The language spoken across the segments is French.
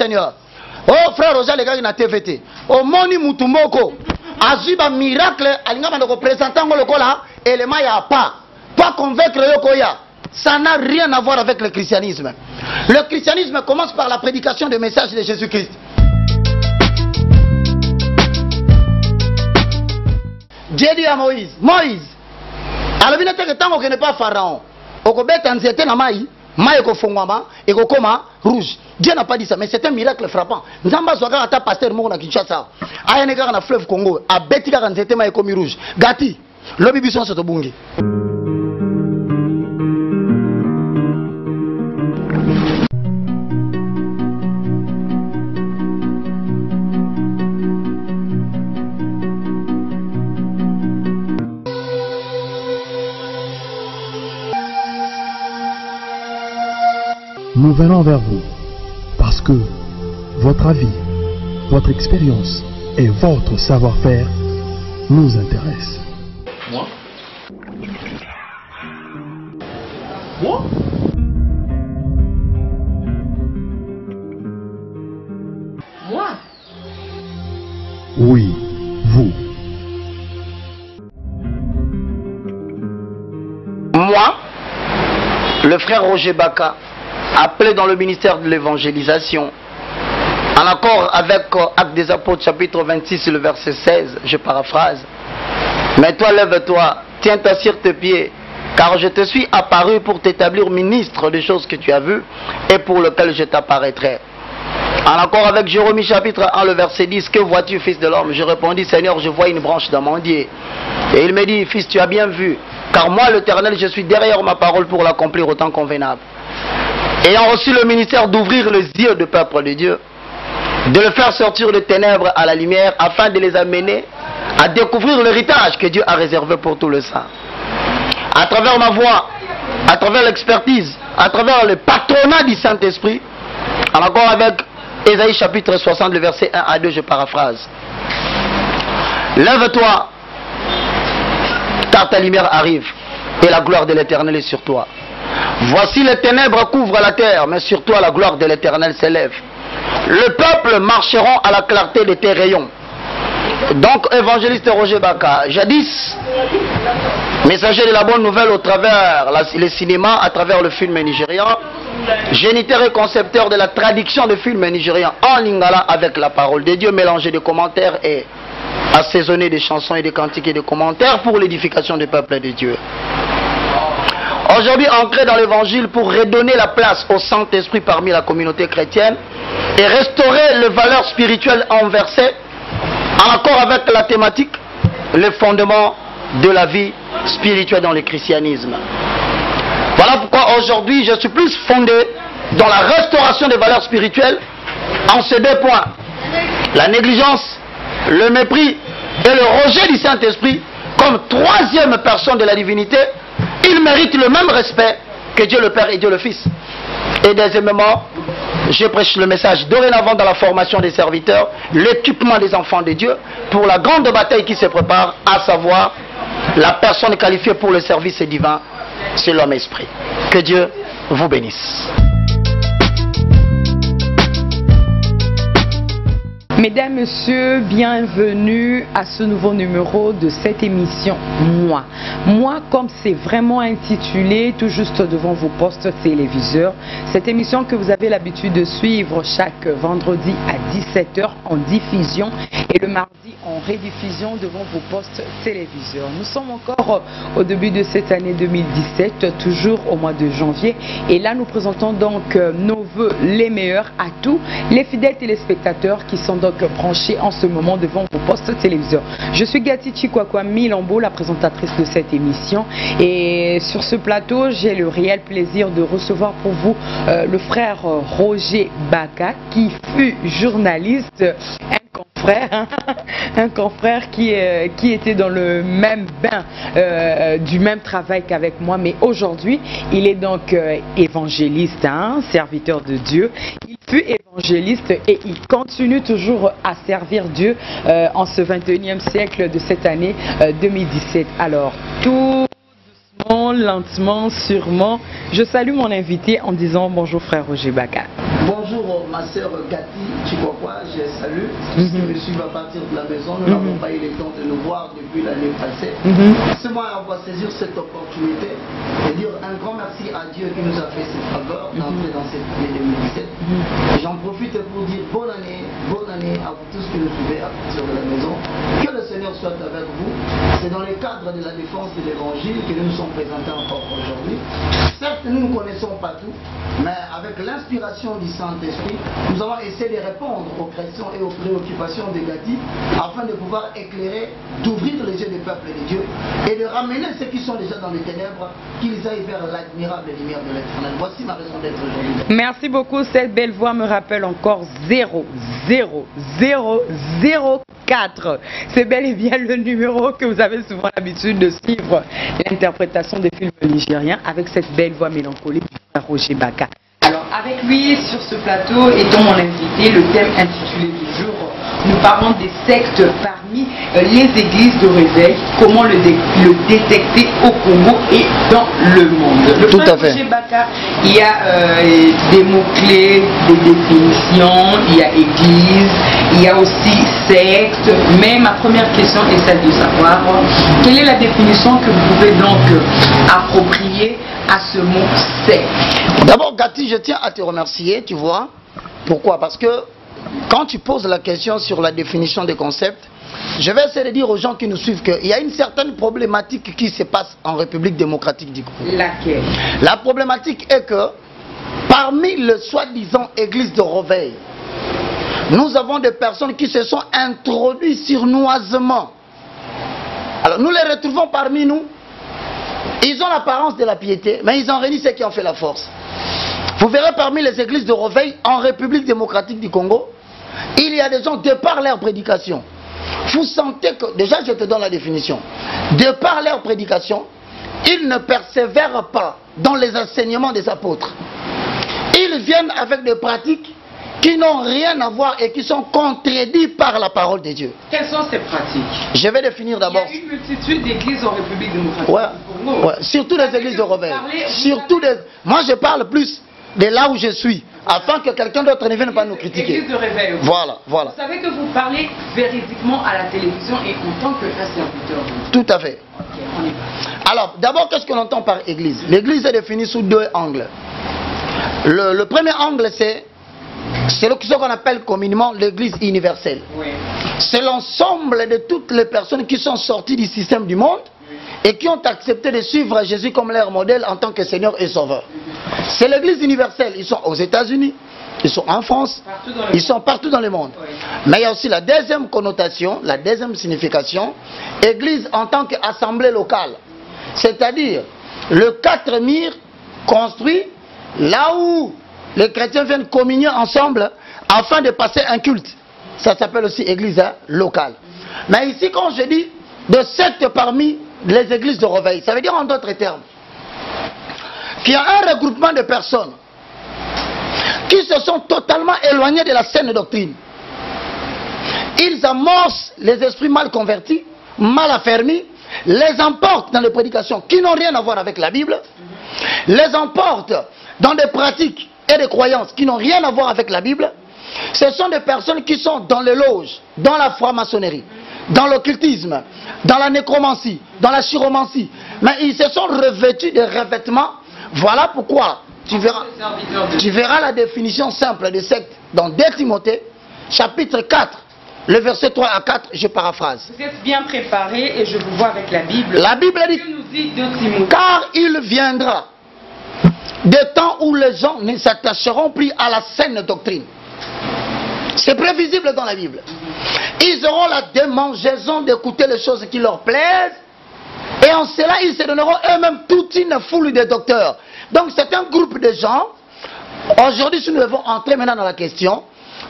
Seigneur. Oh frère Roger, les gars, il a TVT. Oh moni mutumoko. Azuba miracle, alinga mando représentant le kola, élément ya pas. Pas convaincre yokoya. Ça n'a rien à voir avec le christianisme. Le christianisme commence par la prédication du message de Jésus-Christ. Dieu dit à Moïse, Moïse, alors il que tant qu'on n'est pas pharaon, on peut être en certain maï, maï ko fongwama et ko koma rouge. Dieu n'a pas dit ça, mais c'est un miracle frappant. Nzamba soka ata pasteur mo na Kinshasa. Aya ne ka na fleuve Congo, a beti ka en certain maï komi rouge. Gati, lobi biso so to bungi. Nous venons vers vous parce que votre avis, votre expérience et votre savoir-faire nous intéressent. Moi? Moi? Moi? Oui, vous. Moi, le frère Roger Baka, appelé dans le ministère de l'évangélisation, en accord avec Actes des Apôtres chapitre 26 le verset 16, je paraphrase. Mais toi lève-toi, tiens-toi sur tes pieds, car je te suis apparu pour t'établir ministre des choses que tu as vues et pour lesquelles je t'apparaîtrai. En accord avec Jérémie chapitre 1 le verset 10, que vois-tu fils de l'homme? Je répondis, Seigneur, je vois une branche d'amandier. Et il me dit, fils, tu as bien vu, car moi l'Éternel, je suis derrière ma parole pour l'accomplir au temps convenable. Ayant reçu le ministère d'ouvrir les yeux du peuple de Dieu, de le faire sortir des ténèbres à la lumière, afin de les amener à découvrir l'héritage que Dieu a réservé pour tout le saint. À travers ma voix, à travers l'expertise, à travers le patronat du Saint-Esprit, en accord avec Ésaïe chapitre 60, le verset 1 à 2, je paraphrase. Lève-toi, car ta lumière arrive, et la gloire de l'Éternel est sur toi. Voici les ténèbres couvrent la terre, mais sur toi la gloire de l'Éternel s'élève. Le peuple marcheront à la clarté de tes rayons. Donc, évangéliste Roger Baka, jadis, messager de la bonne nouvelle au travers les cinémas, à travers le film nigérian, géniteur et concepteur de la traduction de films nigérians en lingala avec la parole de Dieu, mélangé de commentaires et assaisonné de chansons et de cantiques et de commentaires pour l'édification du peuple de Dieu. Aujourd'hui ancré dans l'évangile pour redonner la place au Saint-Esprit parmi la communauté chrétienne et restaurer les valeurs spirituelles inversées en accord avec la thématique, les fondements de la vie spirituelle dans le christianisme. Voilà pourquoi aujourd'hui je suis plus fondé dans la restauration des valeurs spirituelles en ces deux points. La négligence, le mépris et le rejet du Saint-Esprit comme troisième personne de la divinité. Il mérite le même respect que Dieu le Père et Dieu le Fils. Et deuxièmement, je prêche le message dorénavant dans la formation des serviteurs, l'équipement des enfants de Dieu pour la grande bataille qui se prépare, à savoir la personne qualifiée pour le service divin, c'est l'homme esprit. Que Dieu vous bénisse. Mesdames, Messieurs, bienvenue à ce nouveau numéro de cette émission Moi. Moi, comme c'est vraiment intitulé, tout juste devant vos postes téléviseurs, cette émission que vous avez l'habitude de suivre chaque vendredi à 17 h en diffusion et le mardi en rediffusion devant vos postes téléviseurs. Nous sommes encore au début de cette année 2017, toujours au mois de janvier, et là nous présentons donc nos vœux les meilleurs à tous les fidèles téléspectateurs qui sont donc branchés en ce moment devant vos postes téléviseurs. Je suis Gati Chikwakwa Milambo, la présentatrice de cette émission, et sur ce plateau j'ai le réel plaisir de recevoir pour vous le frère Roger Baka, qui fut journaliste, un confrère qui était dans le même bain du même travail qu'avec moi, mais aujourd'hui il est donc évangéliste, serviteur de Dieu. Il fut évangéliste et il continue toujours à servir Dieu en ce 21e siècle de cette année 2017. Alors tout doucement, lentement, sûrement, je salue mon invité en disant bonjour frère Roger Baka. Bonjour ma soeur Gatti, tu vois quoi, je salue. Monsieur va partir de la maison, nous n'avons pas eu le temps de nous voir depuis l'année passée. Laissez-moi avoir saisir cette opportunité et dire un grand merci à Dieu qui nous a fait cette faveur d'entrer dans cette année 2017. J'en profite pour dire bonne année à vous tous qui nous suivez à partir de la maison. Que le Seigneur soit avec vous. C'est dans le cadre de la défense de l'évangile que nous nous sommes présentés encore aujourd'hui. Certes, nous ne connaissons pas tout, mais avec l'inspiration du Saint-Esprit, nous allons essayer de répondre aux questions et aux préoccupations de Gatti afin de pouvoir éclairer, d'ouvrir les yeux des peuples de Dieu et de ramener ceux qui sont déjà dans les ténèbres, qu'ils aillent vers l'admirable lumière de l'Éternel. Voici ma raison d'être aujourd'hui. Merci beaucoup. Cette belle voix me rappelle encore 00004. C'est bel et bien le numéro que vous avez souvent l'habitude de suivre l'interprétation des films nigériens avec cette belle voix mélancolique du frère Roger Baka. Alors, avec lui sur ce plateau, étant mon invité, le thème intitulé du jour, nous parlons des sectes parmi les églises de réveil, comment le détecter au Congo et dans le monde. Le Tout frère à fait. Roger Baka, il y a des mots-clés, des définitions, il y a église, il y a aussi secte, mais ma première question est celle de savoir quelle est la définition que vous pouvez donc approprier à ce mot secte. D'abord, Gatti, je tiens à te remercier, tu vois. Pourquoi? Parce que quand tu poses la question sur la définition des concepts, je vais essayer de dire aux gens qui nous suivent qu'il y a une certaine problématique qui se passe en République démocratique du Congo. Laquelle? La problématique est que parmi les soi-disant églises de réveil, nous avons des personnes qui se sont introduites surnoisement. Alors nous les retrouvons parmi nous. Ils ont l'apparence de la piété, mais ils en réunissent ceux qui ont fait la force. Vous verrez parmi les églises de réveil en République démocratique du Congo, il y a des gens, de par leur prédication, vous sentez que, déjà je te donne la définition, de par leur prédication, ils ne persévèrent pas dans les enseignements des apôtres. Ils viennent avec des pratiques qui n'ont rien à voir et qui sont contredites par la parole de Dieu. Quelles sont ces pratiques? Je vais définir d'abord. Il y a une multitude d'églises en République démocratique Ouais, du Congo. ouais, surtout les églises de réveil. Surtout Surtout des... Moi je parle plus de là où je suis, afin que quelqu'un d'autre ne vienne pas nous critiquer. Église de réveil. Voilà, voilà. Vous savez que vous parlez véridiquement à la télévision et en tant que serviteur. Tout à fait. Ok, on y va. Alors, d'abord, qu'est-ce qu'on entend par église? L'église est définie sous deux angles. Le premier angle, c'est ce qu'on appelle communément l'église universelle. Oui. C'est l'ensemble de toutes les personnes qui sont sorties du système du monde et qui ont accepté de suivre Jésus comme leur modèle en tant que Seigneur et Sauveur. C'est l'église universelle. Ils sont aux États-Unis, ils sont en France, ils sont partout dans le monde. Oui. Mais il y a aussi la deuxième connotation, la deuxième signification, église en tant qu'assemblée locale. C'est-à-dire le 4 murs construit là où les chrétiens viennent communier ensemble afin de passer un culte. Ça s'appelle aussi église locale. Mais ici, quand je dis de secte parmi les églises de réveil, ça veut dire en d'autres termes qu'il y a un regroupement de personnes qui se sont totalement éloignées de la saine doctrine. Ils amorcent les esprits mal convertis, mal affermis, les emportent dans les prédications qui n'ont rien à voir avec la Bible, les emportent dans des pratiques et des croyances qui n'ont rien à voir avec la Bible. Ce sont des personnes qui sont dans les loges, dans la franc-maçonnerie, dans l'occultisme, dans la nécromancie, dans la chiromancie. Mais ils se sont revêtus de revêtements. Voilà pourquoi tu verras la définition simple de secte dans 2 Timothée, chapitre 4, le verset 3 à 4, je paraphrase. Vous êtes bien préparé et je vous vois avec la Bible. La Bible dit, Que nous dit 2 Timothée? car il viendra des temps où les gens ne s'attacheront plus à la saine doctrine. C'est prévisible dans la Bible. Ils auront la démangeaison d'écouter les choses qui leur plaisent. Et en cela, ils se donneront eux-mêmes toute une foule de docteurs. Donc c'est un groupe de gens. Aujourd'hui, si nous devons entrer maintenant dans la question,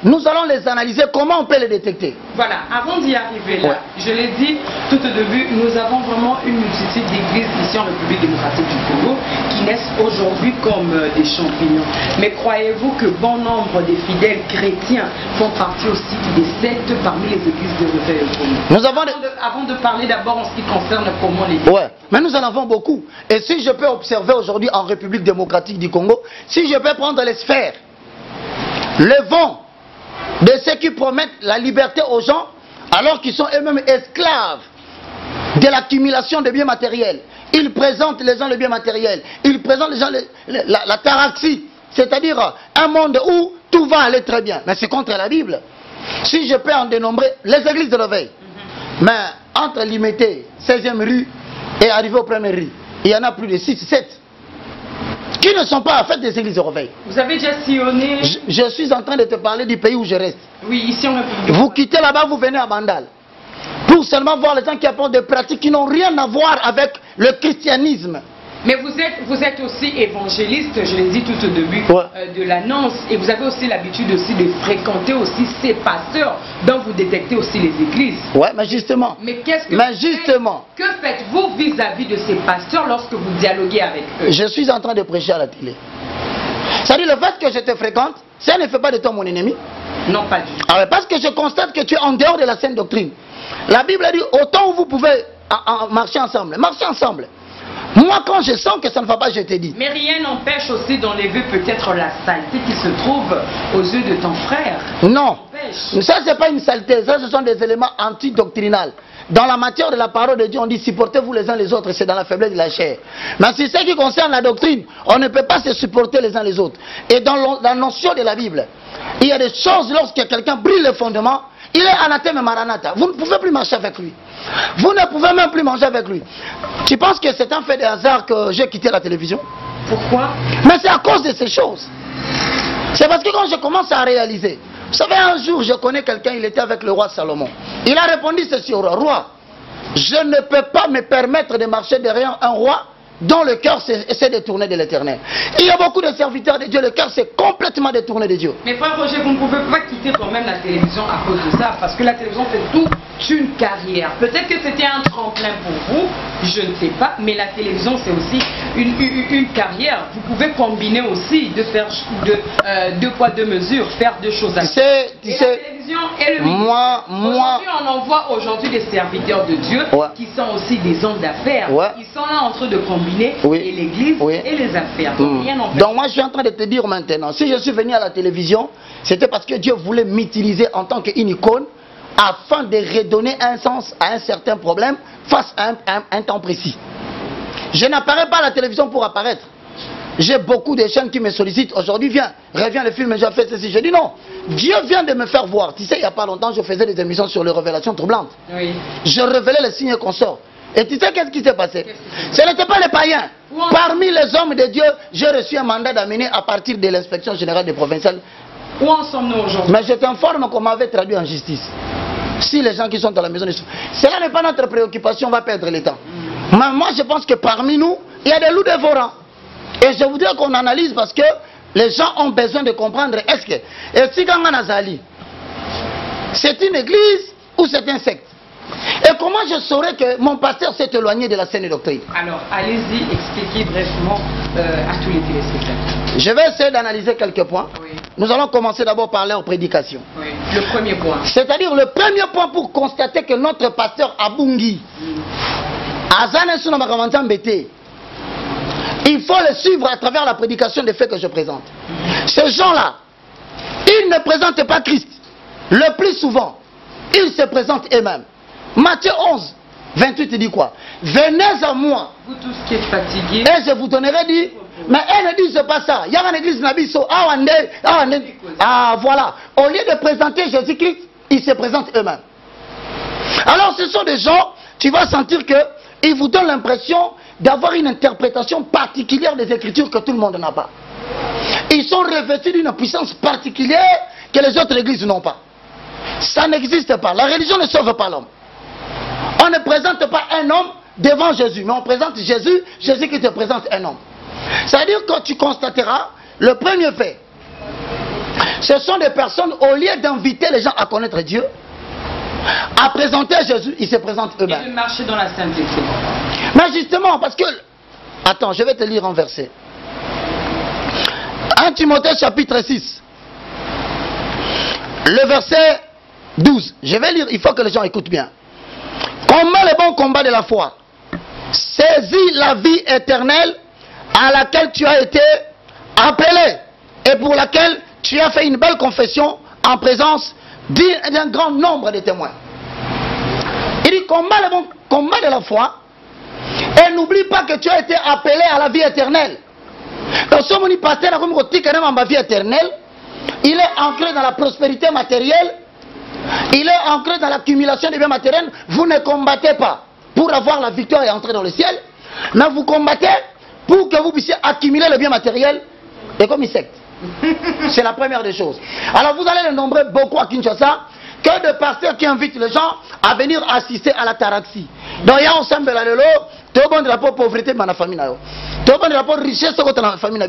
nous allons les analyser. Comment on peut les détecter? Voilà, avant d'y arriver là, Ouais. je l'ai dit tout au début, nous avons vraiment une multitude d'églises ici en République démocratique du Congo qui naissent aujourd'hui comme des champignons. Mais croyez-vous que bon nombre des fidèles chrétiens font partie aussi des sectes parmi les églises de réveil au Congo? Nous avons des... Avant de parler d'abord en ce qui concerne comment les... Ouais, mais nous en avons beaucoup. Et si je peux observer aujourd'hui en République démocratique du Congo, si je peux prendre les sphères, le vent de ceux qui promettent la liberté aux gens alors qu'ils sont eux-mêmes esclaves de l'accumulation de biens matériels. Ils présentent les gens le bien matériel. Ils présentent les gens la taraxie, c'est-à-dire un monde où tout va aller très bien. Mais c'est contre la Bible. Si je peux en dénombrer les églises de réveil, mais entre Limité, 16e rue et arriver au premier rue, il y en a plus de 6, 7 qui ne sont pas en fait des églises de réveil. Vous avez déjà sillonné? Je suis en train de te parler du pays où je reste. Oui, ici en République. Vous quittez là-bas, vous venez à Bandal. Pour seulement voir les gens qui apportent des pratiques qui n'ont rien à voir avec le christianisme. Mais vous êtes aussi évangéliste, je l'ai dit tout au début, de l'annonce. Et vous avez aussi l'habitude aussi de fréquenter aussi ces pasteurs dont vous détectez aussi les églises. Ouais, mais justement. Mais qu'est-ce que que faites-vous vis-à-vis de ces pasteurs lorsque vous dialoguez avec eux? Je suis en train de prêcher à la télé. C'est-à-dire le fait que je te fréquente, ça ne fait pas de toi mon ennemi. Non, pas du tout. Ah ouais, parce que je constate que tu es en dehors de la saine doctrine. La Bible a dit, autant où vous pouvez marcher ensemble, marchez ensemble. Moi, quand je sens que ça ne va pas, je te dis. Mais rien n'empêche aussi d'enlever peut-être la saleté qui se trouve aux yeux de ton frère. Non. Ça, ce n'est pas une saleté. Ça, ce sont des éléments antidoctrinaux. Dans la matière de la parole de Dieu, on dit supportez-vous les uns les autres. C'est dans la faiblesse de la chair. Mais si ce qui concerne la doctrine, on ne peut pas se supporter les uns les autres. Et dans la notion de la Bible, il y a des choses, lorsque quelqu'un brille le fondement, il est anathème maranatha. Vous ne pouvez plus marcher avec lui. Vous ne pouvez même plus manger avec lui. Tu penses que c'est un fait de hasard que j'ai quitté la télévision? Pourquoi? Mais c'est à cause de ces choses. C'est parce que quand je commence à réaliser, vous savez, un jour je connais quelqu'un, il était avec le roi Salomon. Il a répondu ceci au roi: roi, je ne peux pas me permettre de marcher derrière un roi dont le cœur s'est détourné de l'éternel. Il y a beaucoup de serviteurs de Dieu, le cœur s'est complètement détourné de Dieu. Mais frère Roger, vous ne pouvez pas quitter quand même la télévision à cause de ça, parce que la télévision fait toute une carrière. Peut-être que c'était un tremplin pour vous, je ne sais pas, mais la télévision c'est aussi une carrière. Vous pouvez combiner aussi, de faire deux poids deux mesures, faire deux choses à la télévision et le ministère. Aujourd'hui, on en voit aujourd'hui des serviteurs de Dieu qui sont aussi des hommes d'affaires. Ils sont là en train de combiner et l'église et les affaires. Donc, rien n'en fait. Donc moi je suis en train de te dire maintenant, si je suis venu à la télévision, c'était parce que Dieu voulait m'utiliser en tant qu'une icône afin de redonner un sens à un certain problème face à un temps précis. Je n'apparais pas à la télévision pour apparaître. J'ai beaucoup de chaînes qui me sollicitent. Aujourd'hui, viens, reviens le film, j'ai fait ceci. Je dis non. Dieu vient de me faire voir. Tu sais, il n'y a pas longtemps, je faisais des émissions sur les révélations troublantes. Oui. Je révélais les signes consorts. Et tu sais qu'est-ce qui s'est passé? Ce n'était pas les païens. Parmi les hommes de Dieu, j'ai reçu un mandat d'amener à partir de l'inspection générale des provinciales. Où en sommes-nous aujourd'hui? Mais je t'informe qu'on m'avait traduit en justice. Si les gens qui sont à la maison, cela n'est pas notre préoccupation, on va perdre le temps. Mais moi, je pense que parmi nous, il y a des loups dévorants. Et je voudrais qu'on analyse parce que les gens ont besoin de comprendre. Est-ce que, et si Ganga Nazali, c'est une église ou c'est un secte? Et comment je saurais que mon pasteur s'est éloigné de la saine doctrine? Alors, allez-y, expliquez brièvement à tous les téléspectateurs. Je vais essayer d'analyser quelques points. Oui. Nous allons commencer d'abord par leur prédication. Oui. Le premier point. C'est-à-dire le premier point pour constater que notre pasteur Abungi, il faut le suivre à travers la prédication des faits que je présente. Ces gens-là, ils ne présentent pas Christ. Le plus souvent, ils se présentent eux-mêmes. Matthieu 11, 28 dit quoi? Venez à moi. Vous tous qui êtes fatigués. Et je vous donnerai dit. Mais elles ne disent pas ça. Il y a une église Nabiso. Ah voilà. Au lieu de présenter Jésus-Christ, ils se présentent eux-mêmes. Alors ce sont des gens, tu vas sentir qu'ils vous donnent l'impression d'avoir une interprétation particulière des Écritures que tout le monde n'a pas. Ils sont revêtus d'une puissance particulière que les autres églises n'ont pas. Ça n'existe pas. La religion ne sauve pas l'homme. On ne présente pas un homme devant Jésus, mais on présente Jésus, Jésus qui te présente un homme. C'est-à-dire que tu constateras, le premier fait, ce sont des personnes, au lieu d'inviter les gens à connaître Dieu, à présenter Jésus, ils se présentent eux-mêmes. Et de marcher dans la sainteté. Mais justement, parce que... Attends, je vais te lire un verset. 1 Timothée chapitre 6. Le verset 12. Je vais lire, il faut que les gens écoutent bien. Combat le bon combat de la foi. Saisis la vie éternelle à laquelle tu as été appelé et pour laquelle tu as fait une belle confession en présence d'un grand nombre de témoins. Il dit combat de la foi et n'oublie pas que tu as été appelé à la vie éternelle. Il est ancré dans la prospérité matérielle, il est ancré dans l'accumulation des biens matériels. Vous ne combattez pas pour avoir la victoire et entrer dans le ciel, mais vous combattez pour que vous puissiez accumuler le bien matériel et comme une secte. C'est la première des choses. Alors vous allez le nombrer beaucoup à Kinshasa, que de pasteurs qui invitent les gens à venir assister à la taraxie. Donc il y a ensemble la lelo, tout bon drapeau pauvreté dans la famille. Tout bon drapeau richesse dans la famille.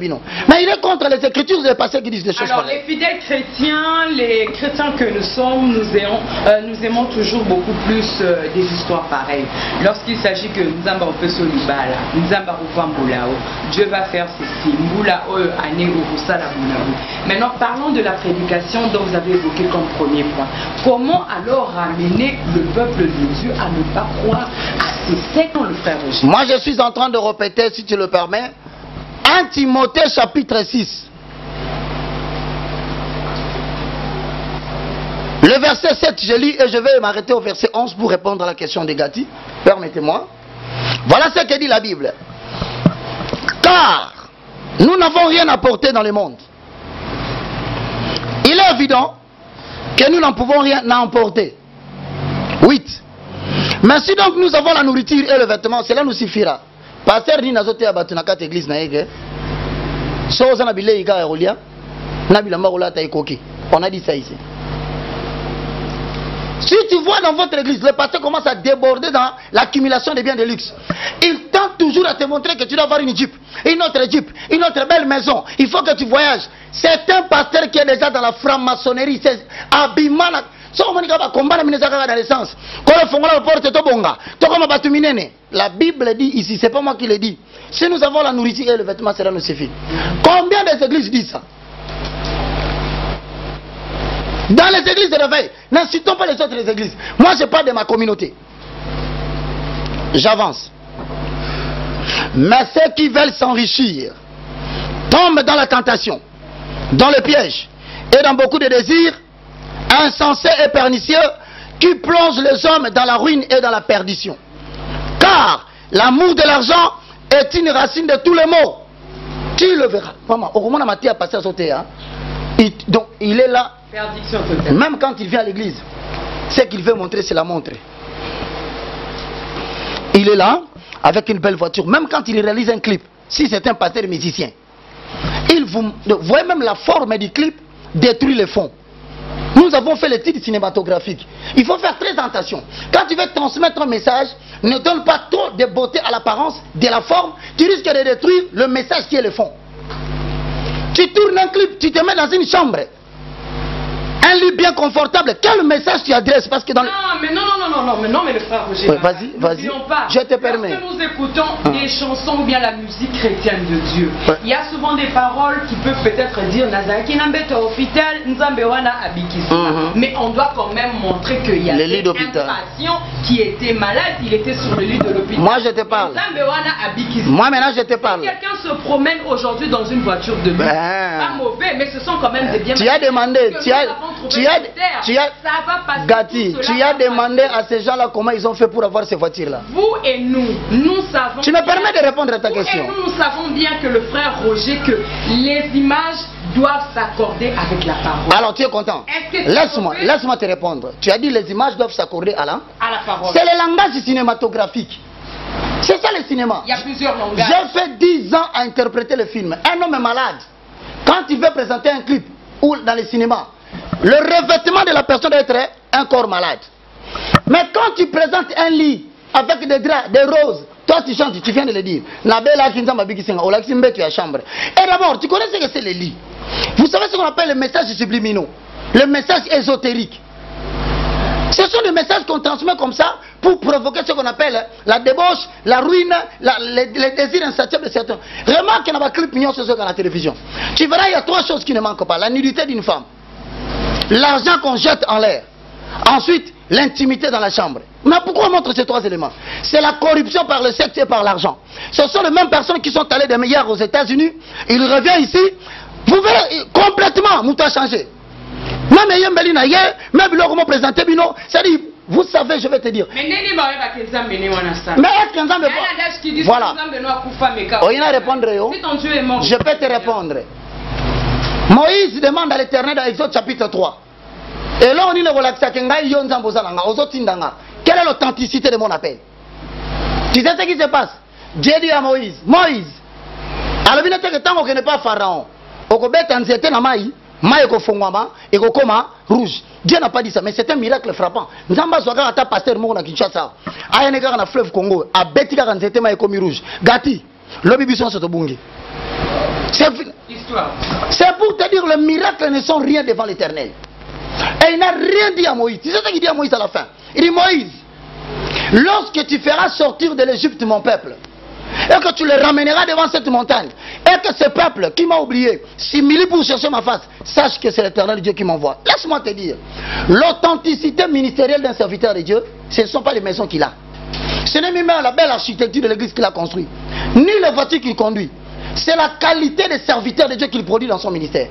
Mais il est contre les écritures des pasteurs qui disent des choses. Alors les fidèles chrétiens, les chrétiens que nous sommes, nous aimons toujours beaucoup plus des histoires pareilles. Lorsqu'il s'agit que Nzamba fait solibala, Nzamba Boulao, Dieu va faire ceci, Boulao année au Sala Boulao. Maintenant parlons de la prédication dont vous avez évoqué comme premier point. Comment alors ramener le peuple de Dieu à ne pas croire à ces sectes, le frère Roger? Moi je suis en train de répéter, si tu le permets, 1 Timothée chapitre 6. Le verset 7, je lis et je vais m'arrêter au verset 11 pour répondre à la question de Gati. Permettez-moi. Voilà ce que dit la Bible. Car nous n'avons rien apporté dans le monde. Il est évident que nous n'en pouvons rien emporter. 8. Mais si donc nous avons la nourriture et le vêtement, cela nous suffira. Pasteur dit nazote ya batu na kata église na yeke. Soza na bile ika erolia. Na bilamba rola ta ikoki. On a dit ça ici. Si tu vois dans votre église, le pasteur commence à déborder dans l'accumulation des biens de luxe. Il tente toujours à te montrer que tu dois avoir une Jeep, une autre belle maison. Il faut que tu voyages. C'est un pasteur qui est déjà dans la franc-maçonnerie. C'est abîmant. La Bible dit ici, c'est pas moi qui le dis. Si nous avons la nourriture et le vêtement, cela nous suffit. Combien des églises disent ça? Dans les églises de réveil, n'incitons pas les autres églises. Moi, je parle de ma communauté. J'avance. Mais ceux qui veulent s'enrichir tombent dans la tentation, dans le piège et dans beaucoup de désirs insensés et pernicieux qui plongent les hommes dans la ruine et dans la perdition. Car l'amour de l'argent est une racine de tous les maux. Tu le verras. Donc il est là. Même quand il vient à l'église, ce qu'il veut montrer, c'est la montre. Il est là avec une belle voiture. Même quand il réalise un clip, si c'est un pasteur musicien, vous voyez même la forme du clip détruit le fond. Nous avons fait les titres cinématographiques. Il faut faire très attention. Quand tu veux transmettre un message, ne donne pas trop de beauté à l'apparence, de la forme. Tu risques de détruire le message qui est le fond. Tu tournes un clip, tu te mets dans une chambre. Un lit bien confortable. Quel message tu adresses? Parce que dans non, mais le frère Roger. Ouais, vas-y. Je te permets. Lorsque nous écoutons des chansons ou bien la musique chrétienne de Dieu, il y a souvent des paroles qui peuvent peut-être dire Nazaraki Nambeto hôpital, Nzambewana Abikisi. Mais on doit quand même montrer qu'il y a un patient qui était malade, il était sur le lit de l'hôpital. Moi je te parle. Moi maintenant je te parle. Si quelqu'un se promène aujourd'hui dans une voiture de luxe, pas mauvais, mais ce sont quand même des biens. Tu as demandé, Gati, tu as demandé à ces gens-là comment ils ont fait pour avoir ces voitures-là. Vous et nous savons. Tu me permets de répondre à ta question. Et nous savons bien que le frère Roger, que les images doivent s'accorder avec la parole. Alors tu es content? Laisse-moi te répondre. Tu as dit les images doivent s'accorder à la parole. C'est le langage cinématographique. C'est ça le cinéma. Il y a plusieurs langages. J'ai fait 10 ans à interpréter le film. Un homme est malade. Quand il veut présenter un clip ou dans le cinéma, le revêtement de la personne doit être un corps malade. Mais quand tu présentes un lit avec des draps, des roses, toi tu chantes, tu viens de le dire. Et d'abord, tu connais ce que c'est le lit. Vous savez ce qu'on appelle les messages subliminaux, les messages ésotériques. Ce sont des messages qu'on transmet comme ça pour provoquer ce qu'on appelle la débauche, la ruine, les désirs insatiables de certains. Remarque qu'il y a un clip mignon sur la télévision. Tu verras, il y a 3 choses qui ne manquent pas. La nudité d'une femme, l'argent qu'on jette en l'air, ensuite l'intimité dans la chambre. Mais pourquoi on montre ces 3 éléments? C'est la corruption par le sexe et par l'argent. Ce sont les mêmes personnes qui sont allées de hier aux États-Unis. Ils reviennent ici. Vous verrez complètement, Moutou a changé. Même Yembelina, même le comment présenter Bino, c'est-à-dire, vous savez, je vais te dire. Mais est-ce qu'un Nzambe voilà. Oh, il a répondre. Je peux te répondre. Moïse demande à l'Éternel dans Exode chapitre 3. Et là, on dit quelle est l'authenticité de mon appel? Tu sais ce qui se passe? Dieu dit à Moïse, Moïse, alors il n'est pas Pharaon. Rouge. Dieu n'a pas dit ça, mais c'est un miracle frappant. Nzamba Zouaga a pasteur Moko na Kinshasa. Ayenega na fleuve Congo. A Betika na Nzete ma ekomi rouge. Gati. Lobi bison sotobungi. C'est pour te dire, le miracle ne sont rien devant l'Éternel. Et il n'a rien dit à Moïse. Tu sais ce qu'il dit à Moïse à la fin? Il dit, Moïse, lorsque tu feras sortir de l'Égypte mon peuple, et que tu le ramèneras devant cette montagne, et que ce peuple qui m'a oublié s'humilie pour chercher ma face, sache que c'est l'Éternel Dieu qui m'envoie. Laisse-moi te dire, l'authenticité ministérielle d'un serviteur de Dieu, ce ne sont pas les maisons qu'il a. Ce n'est même la belle architecture de l'église qu'il a construite, ni les voitures qu'il conduit. C'est la qualité des serviteurs de Dieu qu'il produit dans son ministère.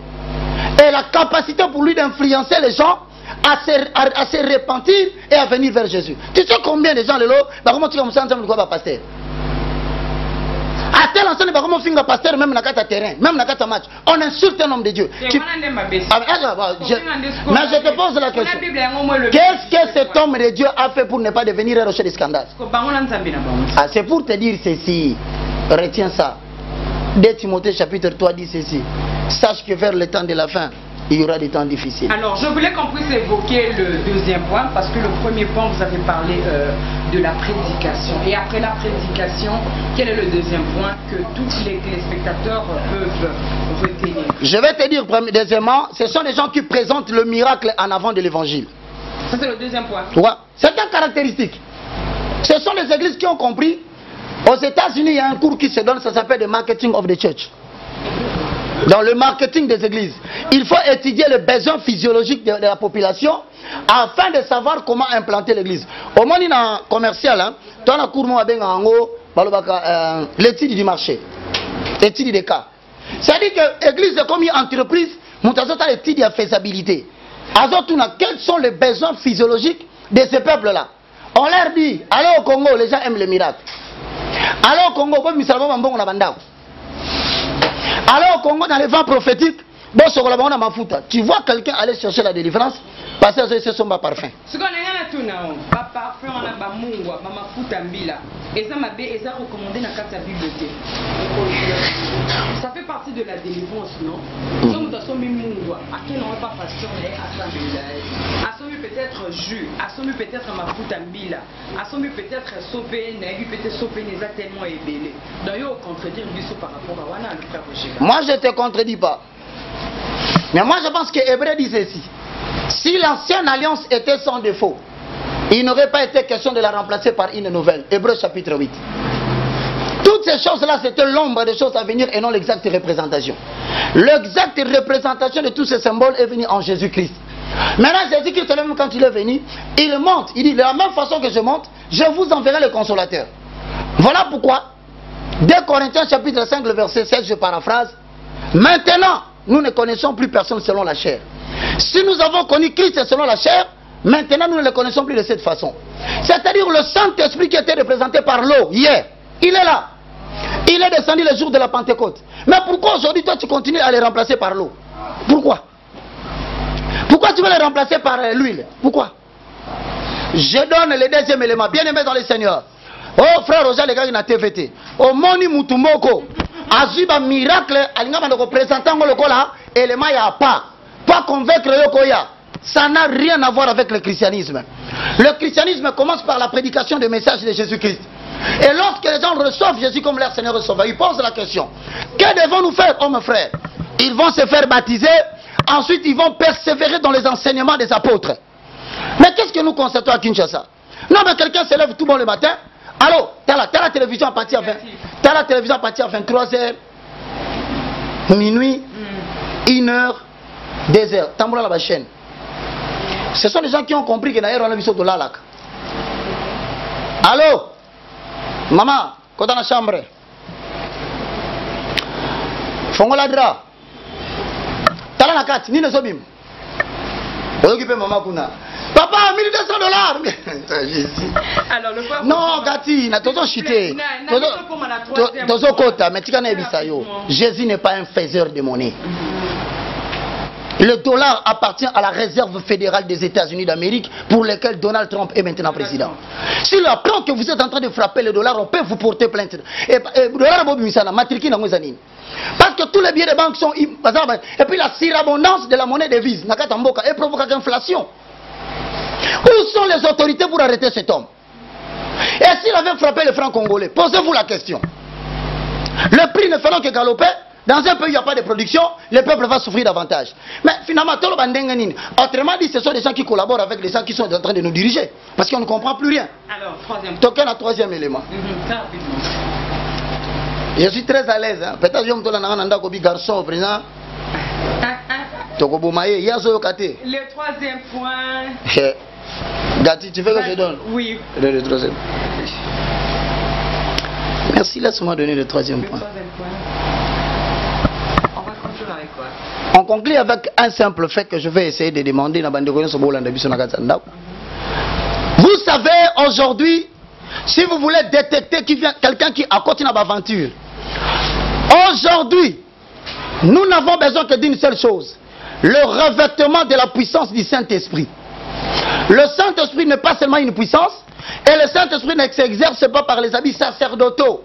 Et la capacité pour lui d'influencer les gens à se repentir et à venir vers Jésus. Tu sais combien de gens, comment tu vas ensemble quoi va passer? À tel instant, comment finir pasteur même dans le terrain, même dans le match. On insulte un homme de Dieu. Mais je te pose la question. Qu'est-ce que cet homme de Dieu a fait pour ne pas devenir un rocher de scandale? C'est pour te dire ceci. Retiens ça. 2 Timothée chapitre 3 dit ceci. Sache que vers le temps de la fin, il y aura des temps difficiles. Alors, je voulais qu'on puisse évoquer le deuxième point, parce que le premier point, vous avez parlé de la prédication. Et après la prédication, quel est le deuxième point que tous les téléspectateurs peuvent retenir? Je vais te dire, deuxièmement, ce sont les gens qui présentent le miracle en avant de l'évangile. Ça, c'est le deuxième point. Ouais. C'est une caractéristique. Ce sont les églises qui ont compris. Aux États-Unis, il y a un cours qui se donne, ça s'appelle le marketing of the church. Dans le marketing des églises, il faut étudier les besoins physiologiques de la population afin de savoir comment implanter l'église. Au moins, il y a un commercial, tu as un cours l'étude du marché, l'étude des cas. C'est-à-dire que l'église est comme une entreprise, nous avons l'étude de la faisabilité. Quels sont les besoins physiologiques de ce peuple-là? On leur dit, allez au Congo, les gens aiment les miracles. Allez au Congo, allez au Congo dans les vents prophétiques, tu vois quelqu'un aller chercher la délivrance parce que c'est son parfum. Ça fait partie de la délivrance, non? Peut-être jus, peut-être ma foutambila, peut-être sauvé, peut-être sauvé, tellement ébélé. D'ailleurs, contredire par rapport à Wana, le frère Roger. Moi, je ne te contredis pas. Mais moi, je pense que Hébreu dit ceci. Si l'ancienne alliance était sans défaut, il n'aurait pas été question de la remplacer par une nouvelle. Hébreu chapitre 8. Toutes ces choses-là, c'était l'ombre des choses à venir et non l'exacte représentation. L'exacte représentation de tous ces symboles est venue en Jésus-Christ. Maintenant, Jésus-Christ, même quand il est venu, il monte. Il dit, de la même façon que je monte, je vous enverrai le consolateur. Voilà pourquoi, 2 Corinthiens chapitre 5, le verset 16, je paraphrase. Maintenant, nous ne connaissons plus personne selon la chair. Si nous avons connu Christ selon la chair, maintenant nous ne le connaissons plus de cette façon. C'est-à-dire le Saint-Esprit qui était représenté par l'eau hier, il est là. Il est descendu le jour de la Pentecôte. Mais pourquoi aujourd'hui toi tu continues à les remplacer par l'eau? Pourquoi? Pourquoi tu veux les remplacer par l'huile? Pourquoi? Je donne le deuxième élément. Bien aimé dans le Seigneur. Oh frère Roger, les gars, il y a TVT. Oh moni mutumoko. Azuba miracle, alingama de représentant le kola, élément ya pas. Pas convaincre yokoya. Ça n'a rien à voir avec le christianisme. Le christianisme commence par la prédication du message de Jésus-Christ. Et lorsque les gens reçoivent Jésus comme leur Seigneur et Sauveur, ils posent la question: que devons-nous faire, hommes frères? Ils vont se faire baptiser, ensuite ils vont persévérer dans les enseignements des apôtres. Mais qu'est-ce que nous constatons à Kinshasa? Non, mais quelqu'un se lève tout bon le matin. Allô, t'as la télévision à partir à 23h, minuit, 1h, 2h. Tamboula la chaîne. Ce sont les gens qui ont compris que d'ailleurs on a vu ça de l'alac. Allô, maman, quand dans la chambre, fongola dra, Tala la carte, ni ne sobim. Occupez maman Kuna. Papa, $1200. Jésus. Alors, le peuple. Non, Gati, na tozo chité. Tozo kota, mais tu connais bisayo. Jésus n'est pas un faiseur de monnaie. Le dollar appartient à la réserve fédérale des États-Unis d'Amérique pour laquelle Donald Trump est maintenant président. S'il apprend que vous êtes en train de frapper le dollar, on peut vous porter plainte. Parce que tous les billets de banque sont... Et puis la surabondance de la monnaie devise et provoque l'inflation. Où sont les autorités pour arrêter cet homme? Et s'il avait frappé le franc congolais, posez-vous la question. Le prix ne fera que galoper. Dans un pays où il n'y a pas de production, le peuple va souffrir davantage. Mais finalement, autrement dit, ce sont des gens qui collaborent avec les gens qui sont en train de nous diriger. Parce qu'on ne comprend plus rien. Alors, troisième élément. Je suis très à l'aise. Peut-être que je suis un garçon, président. Le troisième point. Gati, tu veux que je donne? Oui. Le troisième. Merci, laisse-moi donner le troisième point. On conclut avec un simple fait que je vais essayer de demander. Vous savez, aujourd'hui, si vous voulez détecter quelqu'un qui a continué l'aventure, aujourd'hui, nous n'avons besoin que d'une seule chose, le revêtement de la puissance du Saint-Esprit. Le Saint-Esprit n'est pas seulement une puissance, et le Saint-Esprit ne s'exerce pas par les habits sacerdotaux.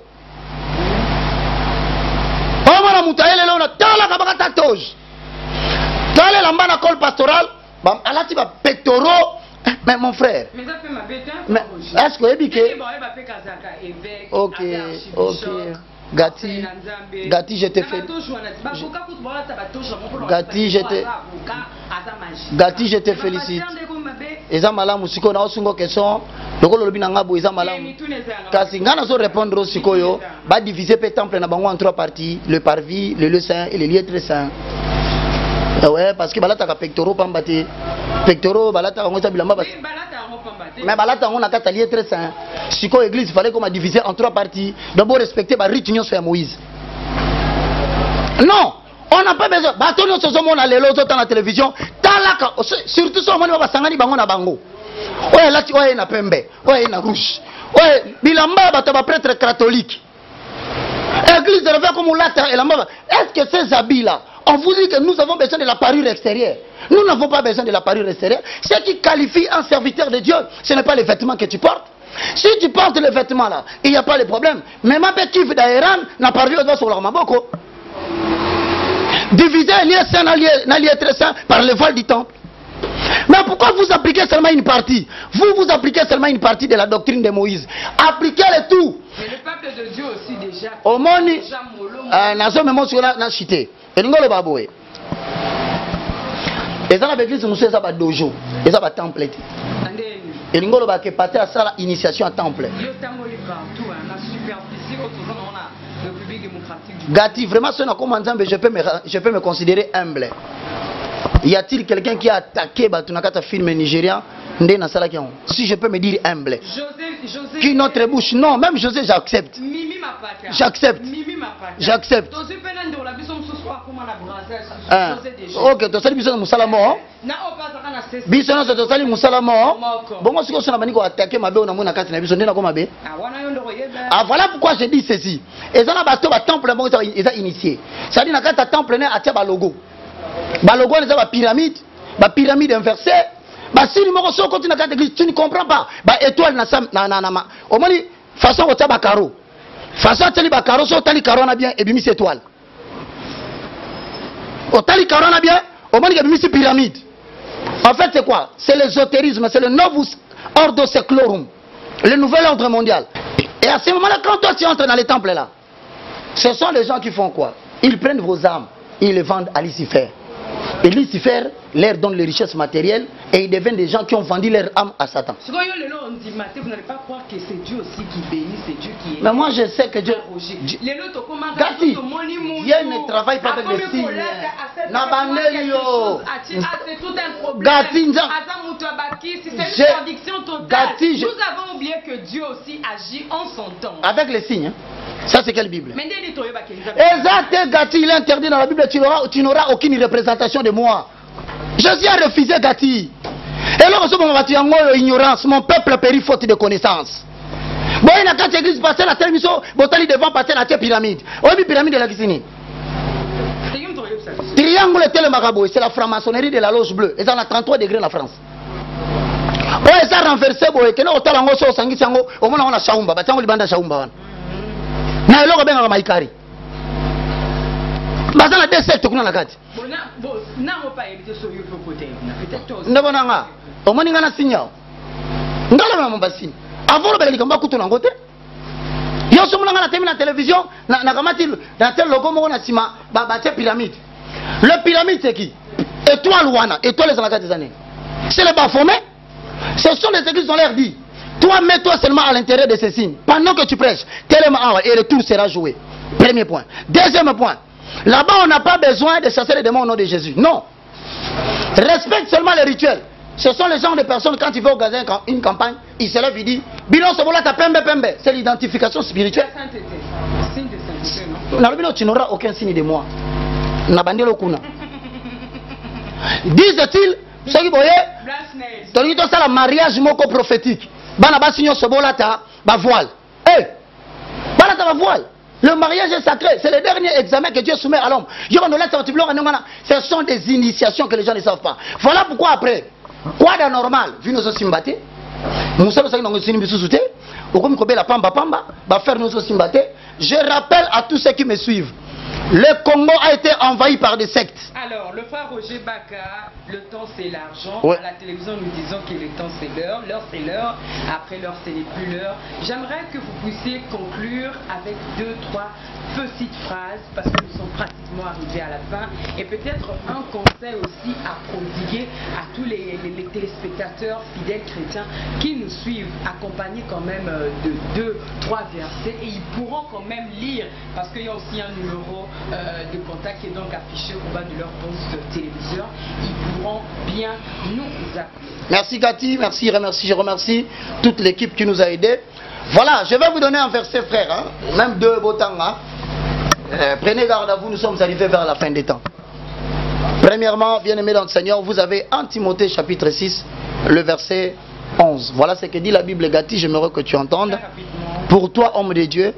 Dans les lambana col pastoral, là tu vas pectoraux. Mais mon frère, est-ce que ok, Gati, je te fais. Gati, je te félicite. Eza malamu siko na osungo question. Lokolo lobi na ngabo eza malamu. Kasi ngana so répondre sikoyo, ba diviser pe temple na bango en trois parties, le parvis, le lieu saint et le lieu très saint. Ouais, parce que balata ka pectoraux pambate. Pectoraux balata ngota bilamba bas. Mais balata on a kata lieu très saint. Siko église, il fallait qu'on m'a divisé en trois parties. D'abord respecter ba rite union sur Moïse. Non, on n'a pas besoin. Batonio sozo mona lelo zo dans la télévision. Talaka surtout so mona ba sangani bango na bango. Ouais là tu ouais na pembe, ouais na rouge. Ouais bilamba bata ba prêtre catholique. Église de réveil comme on l'a et la mort. Est-ce que ces habits là, on vous dit que nous avons besoin de la parure extérieure? Nous n'avons pas besoin de la parure extérieure. Ce qui qualifie un serviteur de Dieu, ce n'est pas les vêtements que tu portes. Si tu portes les vêtements là, il n'y a pas de problème. Mais ma petite fille d'Aéran n'a pas vu sur leur maboko. Diviser un lieu saint, un lieu très saint par le voile du temple. Mais pourquoi vous appliquez seulement une partie? Vous appliquez seulement une partie de la doctrine de Moïse. Appliquez le tout. Mais le peuple de Dieu aussi déjà. Au monde, nazo memo sur la chité. Et nous le baboué. Et ça la église monsieur ça va dojo. Et ça va temple. Et nous le baké partir à ça l'initiation à temple. Gati vraiment si on a commencé je peux me considérer humble. Y a-t-il quelqu'un qui a attaqué Batunakata film nigérien? Si je peux me dire humble. José, qui notre bouche? Non, même José, j'accepte. J'accepte. J'accepte. Ok, tu as dit que Moussalamo. Bisson, tu as dit Moussalamo. Bon, moi, si on a attaqué ma belle, on a attaqué ma belle. Ah, voilà pourquoi je dis ceci. Et ça, le temple, ils ont initié. Ça dit que le temple a un logo. Le logo, c'est la pyramide. La pyramide inversée. Si tu ne comprends pas, étoile na au moins façon au taba caro. Façon tali ba caro, so tali caro na bien et bimi étoile. Au tali caro na bien, au moins bimi pyramide. En fait c'est quoi? C'est l'ésotérisme, c'est le novus ordo seclorum, le nouvel ordre mondial. Et à ce moment-là, quand toi tu entres dans les temples là, ce sont les gens qui font quoi? Ils prennent vos âmes, ils les vendent à Lucifer. Et Lucifer leur donne les richesses matérielles et ils deviennent des gens qui ont vendu leur âme à Satan. Vous n'allez pas croire que c'est Dieu aussi qui bénit, c'est Dieu qui est. Mais moi je sais que Dieu. Gati, Dieu ne travaille pas avec les signes. C'est tout un problème. C'est une addiction totale. Nous avons oublié que Dieu aussi agit en son temps. Avec les signes. Ça, c'est quelle Bible? Exact, Gati, il est interdit dans la Bible. Tu n'auras aucune représentation de moi. Jésus a refusé Gati. Et là, on va ignorance. Mon peuple périt faute de connaissance. Bon, il y a quand l'église passe la télévision, botali devant passer la pyramide. On a mis pyramide de la Kisini. Triangle tel marabout, c'est la franc-maçonnerie de la loge bleue. Et ça, on a 33 degrés en France. Oh, et ça renversé, boy, que nous, on a un sangi sango, au moins on a Shaumba, bah, on a banda Shaumba. Na eloko benga maikari. Baza na desel tokuna na kati. Na mo pa éviter so yo côté. Peut-être. Ndabona nga. Omoni nga na signal. Ngala na mbasini. Avant le bel likamba kutu na ngote. Yo somuna nga na temi na télévision na kamati na tel logo mo na sima ba te pyramide. Le pyramide c'est qui? Étoile wana, étoile les anakati zané. C'est le Baphomet. Ce sont les églises dans l'air dit. Toi, mets-toi seulement à l'intérieur de ces signes. Pendant que tu prêches, tellement et le tour sera joué. Premier point. Deuxième point. Là-bas, on n'a pas besoin de chasser les démons au nom de Jésus. Non. Respecte seulement les rituels. Ce sont les gens de personnes, quand ils vont organiser une campagne, ils se lèvent, ils disent Bilon Sobola ta pembe pembe. C'est l'identification spirituelle. Tu n'auras aucun signe de moi. Disent-ils, ceux qui voyaient, tu as le mariage moko prophétique. Bana ba signo sobola ta ba voile. Eh! Bana ta ba voile. Le mariage est sacré, c'est le dernier examen que Dieu soumet à l'homme. Ce sont des initiations que les gens ne savent pas. Voilà pourquoi après, quoi d'anormal, vu nos simbate, je rappelle à tous ceux qui me suivent, le Congo a été envahi par des sectes. Alors, le frère Roger Baka, le temps c'est l'argent. Ouais. À la télévision, nous disons que le temps c'est l'heure. L'heure c'est l'heure. Après l'heure, ce n'est plus l'heure. J'aimerais que vous puissiez conclure avec 2-3 petites phrases parce que nous sommes pratiquement arrivés à la fin. Et peut-être un conseil aussi à prodiguer à tous les téléspectateurs fidèles chrétiens qui nous suivent, accompagnés quand même de 2-3 versets. Et ils pourront quand même lire parce qu'il y a aussi un numéro de contact qui est donc affiché au bas de leur poste téléviseur. Ils pourront bien nous appeler. Merci Cathy, merci, je remercie toute l'équipe qui nous a aidés. Voilà, je vais vous donner un verset frère, hein, même deux botanga. Prenez garde à vous, nous sommes arrivés vers la fin des temps. Premièrement, bien-aimés dans le Seigneur, vous avez 1 Timothée chapitre 6, le verset 11. Voilà ce que dit la Bible, Gati, j'aimerais que tu entendes. Pour toi, homme de Dieu,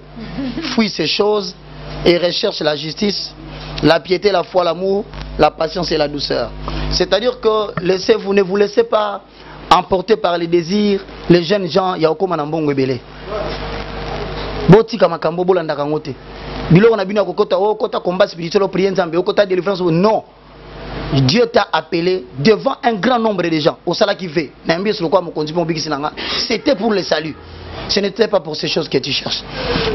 fuis ces choses et recherche la justice, la piété, la foi, l'amour, la patience et la douceur. C'est-à-dire que vous ne vous laissez pas emporter par les désirs, les jeunes gens, il y a aucun manambongo ebele. Botika makambo bolanda kangote. Bilo na bina kokota o kota combat spirituel prier nzambe o kota délivrance non. Dieu t'a appelé devant un grand nombre de gens. Au sala qui fait. C'était pour le salut. Ce n'était pas pour ces choses que tu cherches.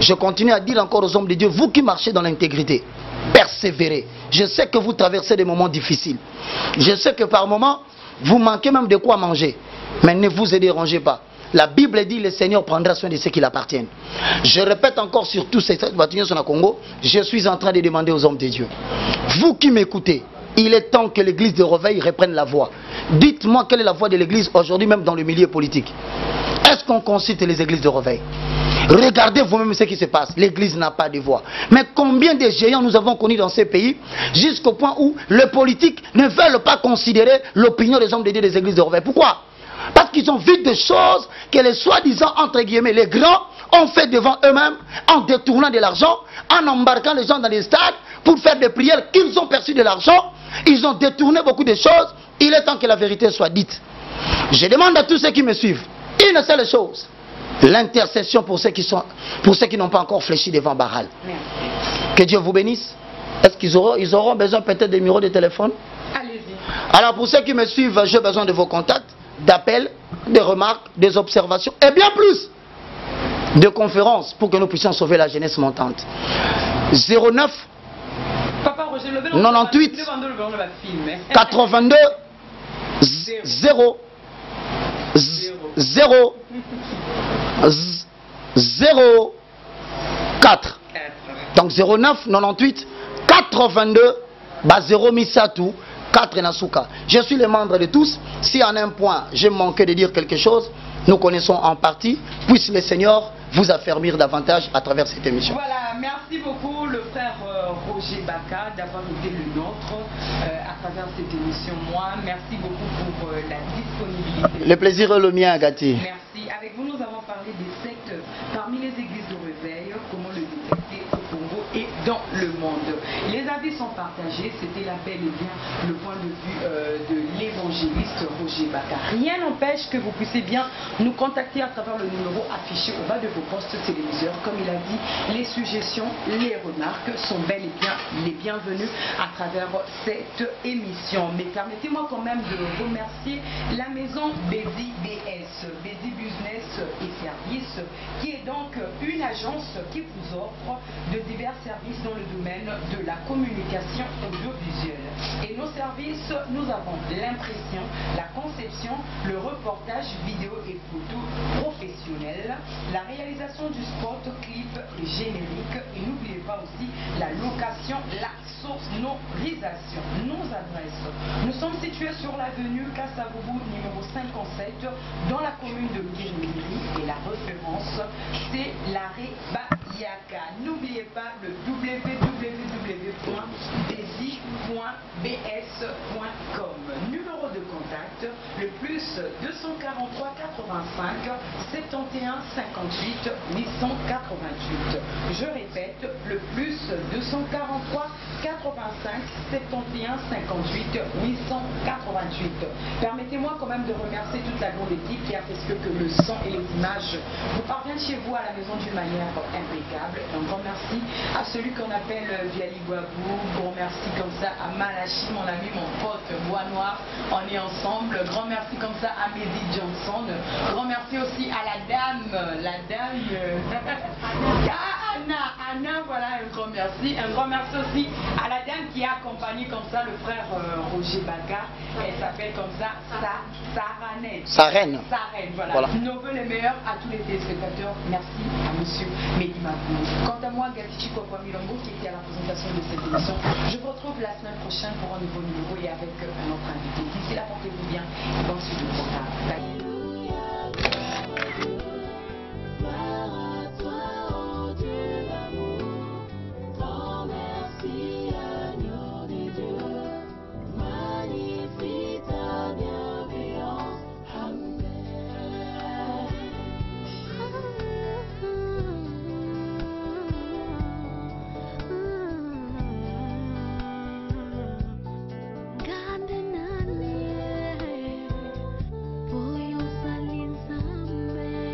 Je continue à dire encore aux hommes de Dieu, vous qui marchez dans l'intégrité, persévérez. Je sais que vous traversez des moments difficiles. Je sais que par moments, vous manquez même de quoi manger. Mais ne vous dérangez pas. La Bible dit le Seigneur prendra soin de ceux qui l'appartiennent. Je répète encore sur tous ces bâtiments sur le Congo, je suis en train de demander aux hommes de Dieu. Vous qui m'écoutez, il est temps que l'église de réveil reprenne la voix. Dites-moi quelle est la voix de l'église aujourd'hui même dans le milieu politique. Est-ce qu'on consulte les églises de réveil? Regardez vous-même ce qui se passe. L'église n'a pas de voix. Mais combien de géants nous avons connus dans ces pays jusqu'au point où les politiques ne veulent pas considérer l'opinion des hommes de Dieu des églises de réveil. Pourquoi? Parce qu'ils ont vu des choses que les soi-disant, entre guillemets, les grands ont fait devant eux-mêmes en détournant de l'argent, en embarquant les gens dans des stades pour faire des prières qu'ils ont perçues de l'argent. Ils ont détourné beaucoup de choses. Il est temps que la vérité soit dite. Je demande à tous ceux qui me suivent une seule chose. L'intercession pour ceux qui n'ont pas encore fléchi devant Baal. Merci. Que Dieu vous bénisse. Est-ce qu'ils auront besoin peut-être des numéros de téléphone? Allez-y. Alors pour ceux qui me suivent, j'ai besoin de vos contacts, d'appels, des remarques, des observations et bien plus de conférences pour que nous puissions sauver la jeunesse montante. 09 Papa Roger, 98 82 0 0 0 4. Donc 09 98 82 0 Misatou 4 Nasuka. Je suis le membre de tous. Si en un point j'ai manqué de dire quelque chose, nous connaissons en partie. Puisse le Seigneur vous affermir davantage à travers cette émission. Voilà, merci beaucoup le frère Roger Baka d'avoir été le nôtre à travers cette émission. Moi, merci beaucoup pour la disponibilité. Le plaisir est le mien, Gati. Merci. Avec vous, nous avons parlé des sectes parmi les églises de réveil, comment le détecter au Congo et dans le monde. Les avis sont partagés, c'était la belle et bien le point de vue de l'évangéliste Roger Baka. Rien n'empêche que vous puissiez bien nous contacter à travers le numéro affiché au bas de vos postes téléviseurs. Comme il a dit, les suggestions, les remarques sont bel et bien les bienvenues à travers cette émission. Mais permettez-moi quand même de remercier la maison Bézi BS, Bézi Business et Services, qui est donc une agence qui vous offre de divers services dans le domaine de la communication audiovisuelle. Et nos services, nous avons l'impression, la conception, le reportage vidéo et photo professionnel, la réalisation du spot, clip et générique, et n'oubliez pas aussi la location, la sonorisation. Nos adresses, nous sommes situés sur l'avenue Kassaboubou numéro 57 dans la commune de Guérimiri, et la référence c'est l'arrêt Bayaka. N'oubliez pas le www.besi.bs.com. Numéro de contact, le plus 243 85 71 58 888. Je répète, le plus 243 85 71 58 888. Permettez-moi quand même de remercier toute la grande équipe qui a fait ce que le son et les images vous parviennent chez vous à la maison d'une manière impeccable. Un grand merci à celui qu'on appelle Viali Guabou. Grand merci comme ça à Malachi, mon ami, mon pote Bois Noir. On est ensemble. Grand merci comme ça à Mehdi Johnson. Grand merci aussi à la dame Anna, voilà, un grand merci. Un grand merci aussi à la dame qui a accompagné comme ça le frère Roger Baka. Elle s'appelle comme ça Sarane, voilà. Nos voeux les meilleurs à tous les téléspectateurs. Merci à monsieur Mehdi Mabou. Quant à moi, Gatichi Milongo, qui était à la présentation de cette émission, je vous retrouve la semaine prochaine pour un nouveau numéro et avec un autre invité. D'ici là, portez-vous bien et bonne suite de programme. Bye.